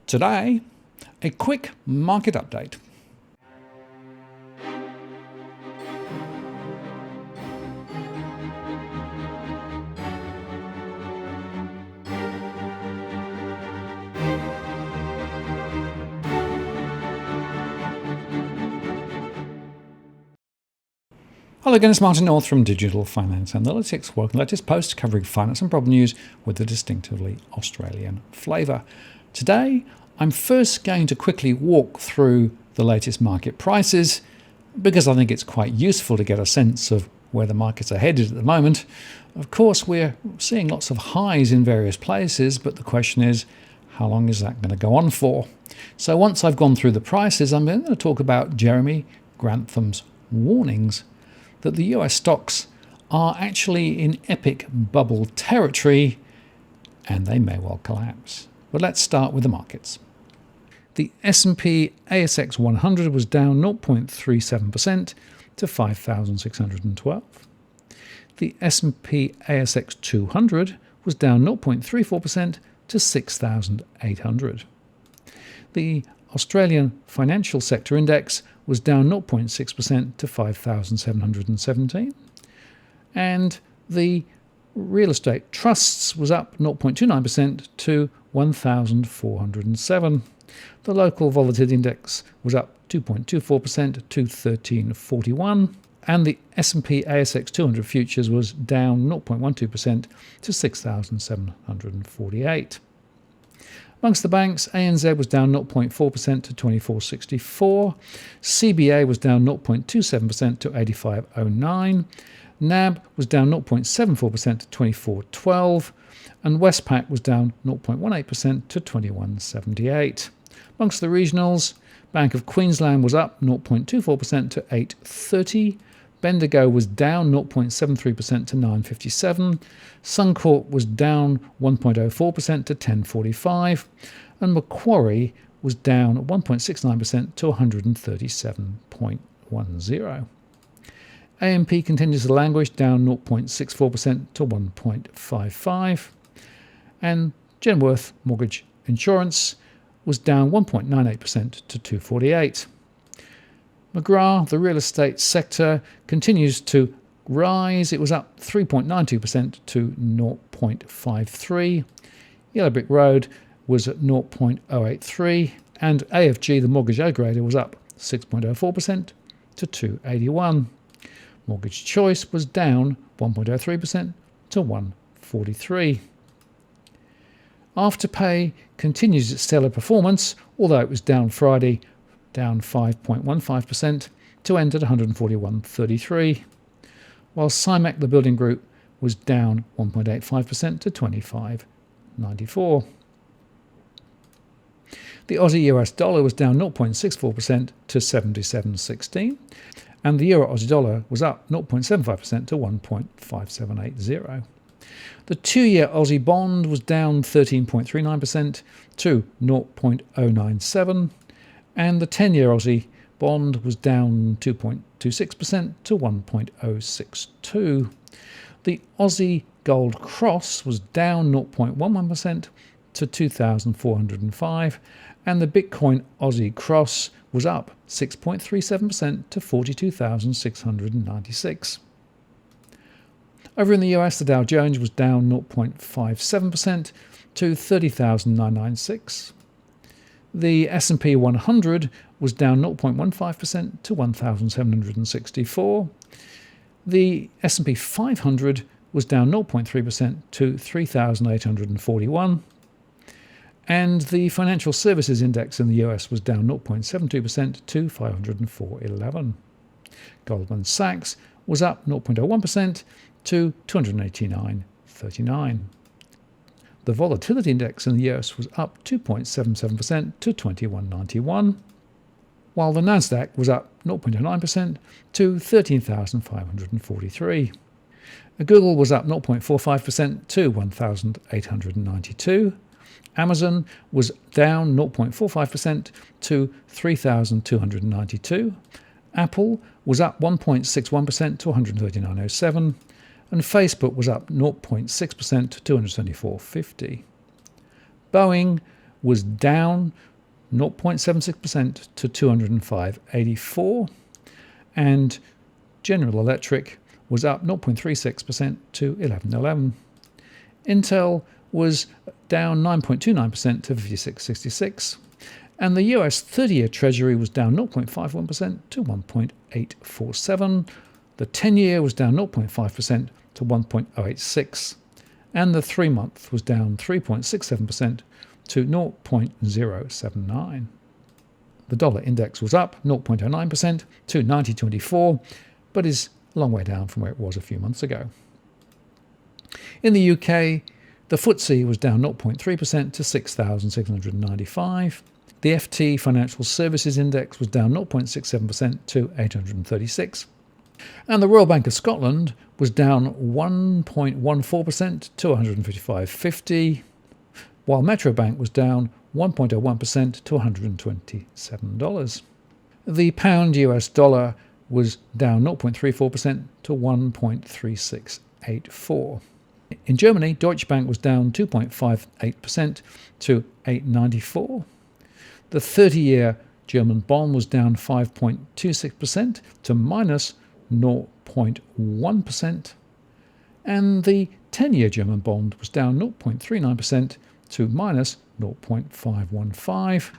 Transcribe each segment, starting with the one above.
Today, a quick market update. Hello again, it's Martin North from Digital Finance Analytics. Welcome to the latest post covering finance and problem news with a distinctively Australian flavour. Today, I'm first going to quickly walk through the latest market prices because I think it's quite useful to get a sense of where the markets are headed at the moment. Of course, we're seeing lots of highs in various places, but the question is, how long is that going to go on for? So once I've gone through the prices, I'm going to talk about Jeremy Grantham's warnings that the US stocks are actually in epic bubble territory and they may well collapse. But let's start with the markets. The S&P ASX 100 was down 0.37% to 5,612. The S&P ASX 200 was down 0.34% to 6,800. The Australian Financial Sector Index was down 0.6% to 5,717. And the Real Estate Trusts was up 0.29% to 1,407. The Local Volatility Index was up 2.24% to 1341. And the S&P ASX 200 futures was down 0.12% to 6,748. Amongst the banks, ANZ was down 0.4% to 2464, CBA was down 0.27% to 8509, NAB was down 0.74% to 2412, and Westpac was down 0.18% to 2178. Amongst the regionals, Bank of Queensland was up 0.24% to 830, Bendigo was down 0.73% to 957, Suncorp was down 1.04% to 1045, and Macquarie was down 1.69% to 137.10. AMP continues to languish, down 0.64% to 1.55, and Genworth Mortgage Insurance was down 1.98% to 248. McGrath, the real estate sector, continues to rise. It was up 3.92% to 0.53. Yellow Brick Road was at 0.083. And AFG, the mortgage aggregator, was up 6.04% to 281. Mortgage Choice was down 1.03% to 143. Afterpay continues its stellar performance, although it was down Friday, down 5.15% to end at 141.33, while CIMAC, the building group, was down 1.85% to 25.94. The Aussie US dollar was down 0.64% to 77.16, and the Euro Aussie dollar was up 0.75% to 1.5780. The 2-year Aussie bond was down 13.39% to 0.097, and the 10-year Aussie bond was down 2.26% to 1.062. The Aussie Gold Cross was down 0.11% to 2,405, and the Bitcoin Aussie Cross was up 6.37% to 42,696. Over in the US, the Dow Jones was down 0.57% to 30,996. The S&P 100 was down 0.15% to 1,764. The S&P 500 was down 0.3% to 3,841. And the Financial Services Index in the US was down 0.72% to 504.11. Goldman Sachs was up 0.01% to 289.39. The Volatility Index in the US was up 2.77% to 2191, while the Nasdaq was up 0.09% to 13,543. Google was up 0.45% to 1,892. Amazon was down 0.45% to 3,292. Apple was up 1.61% to 139.07. And Facebook was up 0.6% to 274.50. Boeing was down 0.76% to 205.84, and General Electric was up 0.36% to 11.11. Intel was down 9.29% to 56.66, and the US 30-year Treasury was down 0.51% to 1.847. The 10-year was down 0.5% to 1.086, and the 3-month was down 3.67% to 0.079. The dollar index was up 0.09% to 90.24, but is a long way down from where it was a few months ago. In the UK, the FTSE was down 0.3% to 6,695. The FT Financial Services Index was down 0.67% to 836. And the Royal Bank of Scotland was down 1.14% to 155.50, while Metro Bank was down 1.01% to $127. The pound US dollar was down 0.34% to 1.3684. In Germany, Deutsche Bank was down 2.58% to 8.94. The 30-year German bond was down 5.26% to minus 0.1%, and the 10-year German bond was down 0.39% to minus 0.515.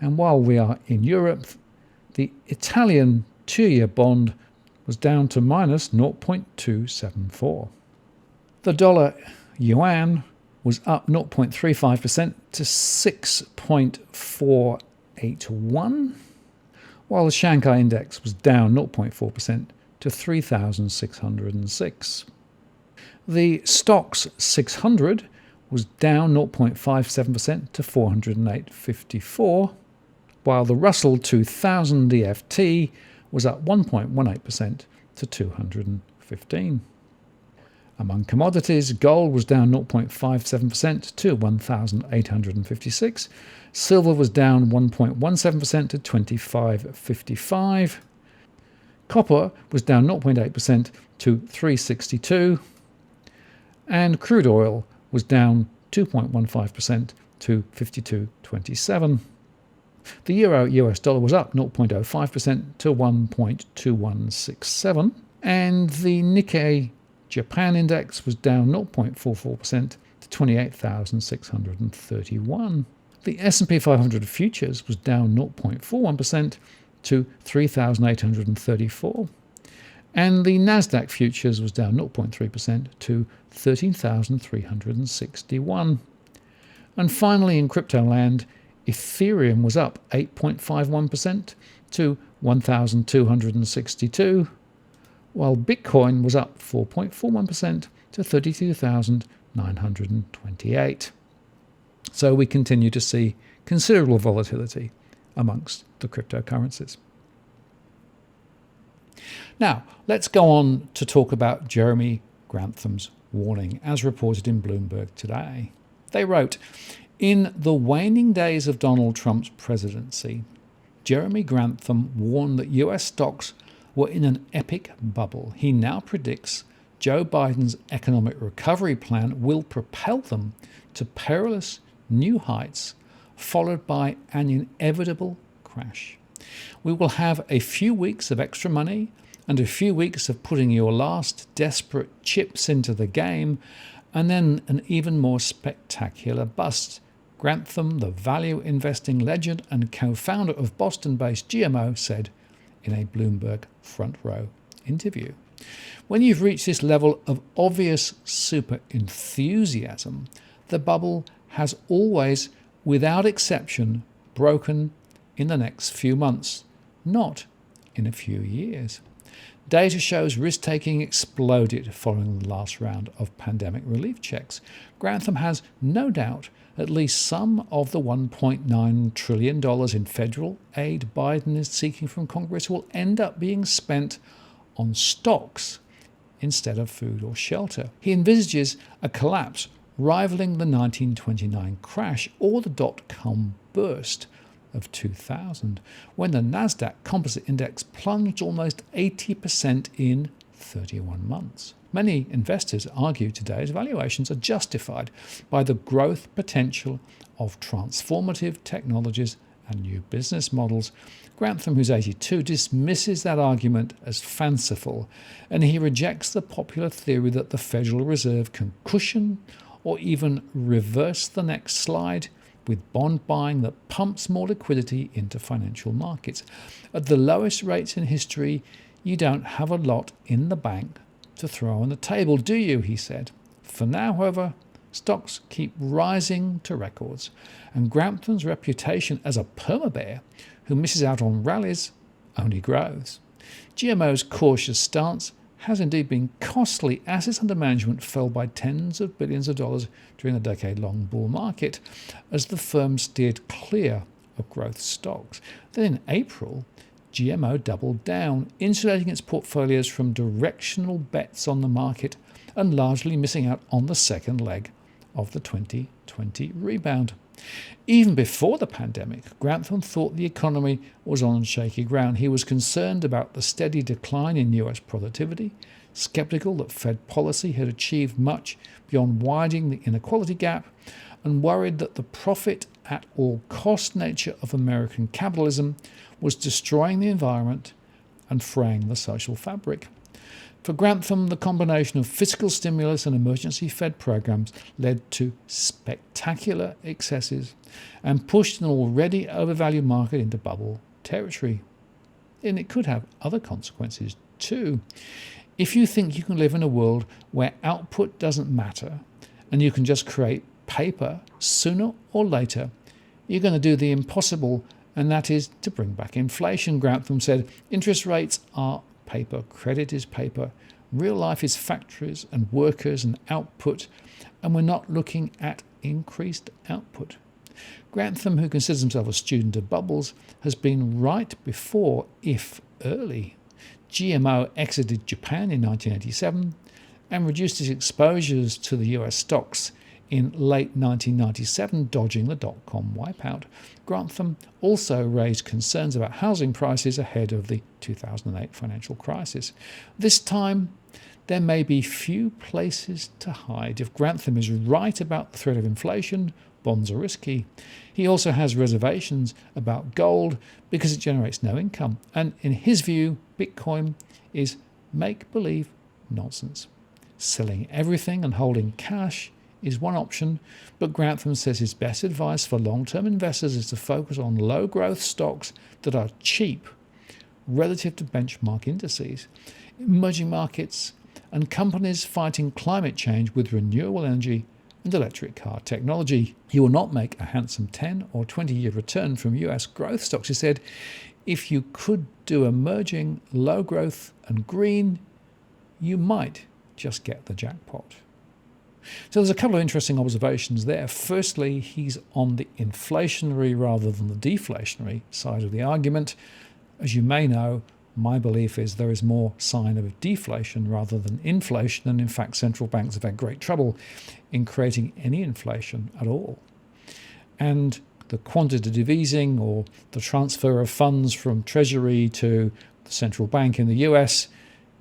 And while we are in Europe, the Italian 2-year bond was down to minus 0.274. The dollar yuan was up 0.35% to 6.481, while the Shanghai index was down 0.4% to 3,606. The Stoxx 600 was down 0.57% to 408.54, while the Russell 2000 DFT was up 1.18% to 215. Among commodities, gold was down 0.57% to 1,856. Silver was down 1.17% to 25.55. Copper was down 0.8% to 362. And crude oil was down 2.15% to 52.27. The euro US dollar was up 0.05% to 1.2167. And the Nikkei Japan index was down 0.44% to 28,631. The S&P 500 futures was down 0.41% to 3,834. And the Nasdaq futures was down 0.3% to 13,361. And finally, in crypto land, Ethereum was up 8.51% to 1,262, while Bitcoin was up 4.41% to 32,928. So we continue to see considerable volatility amongst the cryptocurrencies. Now, let's go on to talk about Jeremy Grantham's warning, as reported in Bloomberg today. They wrote, "In the waning days of Donald Trump's presidency, Jeremy Grantham warned that US stocks were in an epic bubble. He now predicts Joe Biden's economic recovery plan will propel them to perilous new heights, followed by an inevitable crash. We will have a few weeks of extra money and a few weeks of putting your last desperate chips into the game, and then an even more spectacular bust." Grantham, the value investing legend and co-founder of Boston-based GMO, said in a Bloomberg Front Row interview. When you've reached this level of obvious super enthusiasm, the bubble has always, without exception, broken in the next few months, not in a few years. Data shows risk-taking exploded following the last round of pandemic relief checks. Grantham has no doubt at least some of the $1.9 trillion in federal aid Biden is seeking from Congress will end up being spent on stocks instead of food or shelter. He envisages a collapse rivaling the 1929 crash or the dot-com burst of 2000, when the Nasdaq Composite Index plunged almost 80% in 31 months. Many investors argue today's valuations are justified by the growth potential of transformative technologies and new business models. Grantham, who's 82, dismisses that argument as fanciful, and he rejects the popular theory that the Federal Reserve can cushion or even reverse the next slide with bond buying that pumps more liquidity into financial markets. At the lowest rates in history, you don't have a lot in the bank to throw on the table, do you? He said. For now, however, stocks keep rising to records, and Grantham's reputation as a perma-bear who misses out on rallies only grows. GMO's cautious stance has indeed been costly. Assets under management fell by tens of billions of dollars during the decade-long bull market as the firm steered clear of growth stocks. Then in April, GMO doubled down, insulating its portfolios from directional bets on the market and largely missing out on the second leg of the 2020 rebound. Even before the pandemic, Grantham thought the economy was on shaky ground. He was concerned about the steady decline in US productivity, sceptical that Fed policy had achieved much beyond widening the inequality gap, and worried that the profit at all cost nature of American capitalism was destroying the environment and fraying the social fabric. For Grantham, the combination of fiscal stimulus and emergency Fed programs led to spectacular excesses and pushed an already overvalued market into bubble territory. And it could have other consequences too. If you think you can live in a world where output doesn't matter and you can just create paper, sooner or later, you're going to do the impossible, and that is to bring back inflation. Grantham said, interest rates are paper, credit is paper, real life is factories and workers and output, and we're not looking at increased output. Grantham, who considers himself a student of bubbles, has been right before, if early. GMO exited Japan in 1987 and reduced its exposures to the US stocks in late 1997, dodging the dot-com wipeout. Grantham also raised concerns about housing prices ahead of the 2008 financial crisis. This time, there may be few places to hide. If Grantham is right about the threat of inflation, bonds are risky. He also has reservations about gold because it generates no income. And in his view, Bitcoin is make-believe nonsense. Selling everything and holding cash is one option, but Grantham says his best advice for long-term investors is to focus on low-growth stocks that are cheap relative to benchmark indices, emerging markets, and companies fighting climate change with renewable energy and electric car technology. He will not make a handsome 10 or 20-year return from US growth stocks. He said, if you could do emerging, low growth and green, you might just get the jackpot. So there's a couple of interesting observations there. Firstly, he's on the inflationary rather than the deflationary side of the argument. As you may know, my belief is there is more sign of deflation rather than inflation, and in fact central banks have had great trouble in creating any inflation at all. And the quantitative easing or the transfer of funds from Treasury to the central bank in the US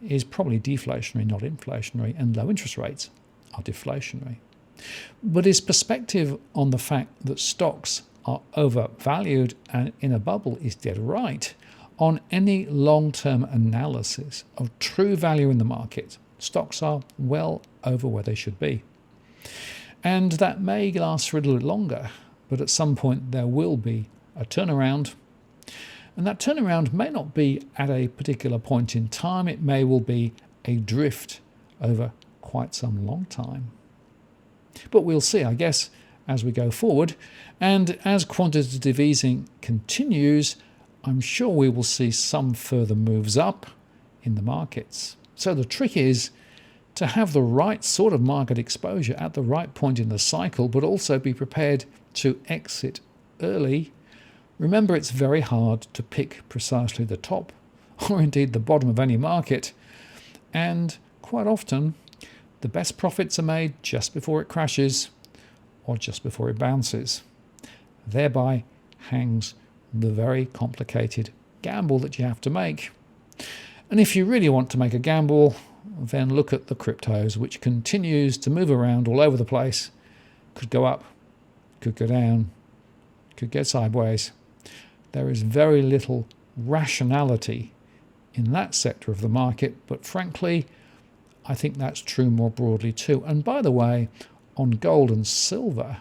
is probably deflationary, not inflationary, and low interest rates are deflationary. But his perspective on the fact that stocks are overvalued and in a bubble is dead right. On any long-term analysis of true value in the market, stocks are well over where they should be. And that may last for a little bit longer, but at some point there will be a turnaround. And that turnaround may not be at a particular point in time, it may well be a drift over quite some long time. But we'll see, I guess, as we go forward. And as quantitative easing continues, I'm sure we will see some further moves up in the markets. So the trick is to have the right sort of market exposure at the right point in the cycle, but also be prepared to exit early. Remember, it's very hard to pick precisely the top or indeed the bottom of any market. And quite often, the best profits are made just before it crashes or just before it bounces. Thereby hangs the very complicated gamble that you have to make. And if you really want to make a gamble, then look at the cryptos, which continues to move around all over the place. Could go up, could go down, could get sideways. There is very little rationality in that sector of the market, but frankly, I think that's true more broadly too. And by the way, on gold and silver,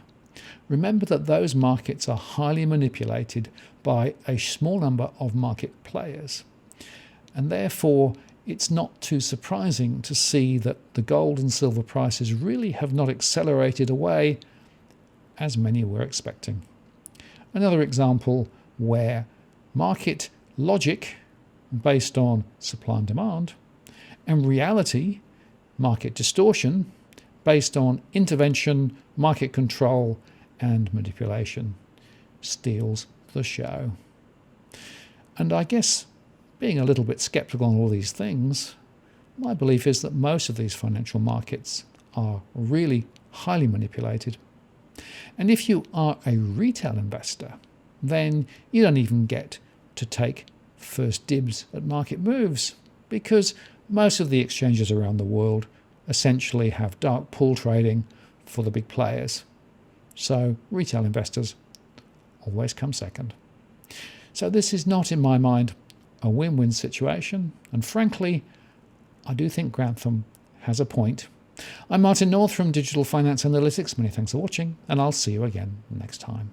remember that those markets are highly manipulated by a small number of market players. And therefore, it's not too surprising to see that the gold and silver prices really have not accelerated away as many were expecting. Another example where market logic based on supply and demand and reality, market distortion based on intervention, market control and manipulation steals the show. And I guess, being a little bit skeptical on all these things, my belief is that most of these financial markets are really highly manipulated. And if you are a retail investor, then you don't even get to take first dibs at market moves, because most of the exchanges around the world essentially have dark pool trading for the big players. So retail investors always come second. So this is not, in my mind, a win-win situation, and frankly, I do think Grantham has a point. I'm Martin North from Digital Finance Analytics. Many thanks for watching, and I'll see you again next time.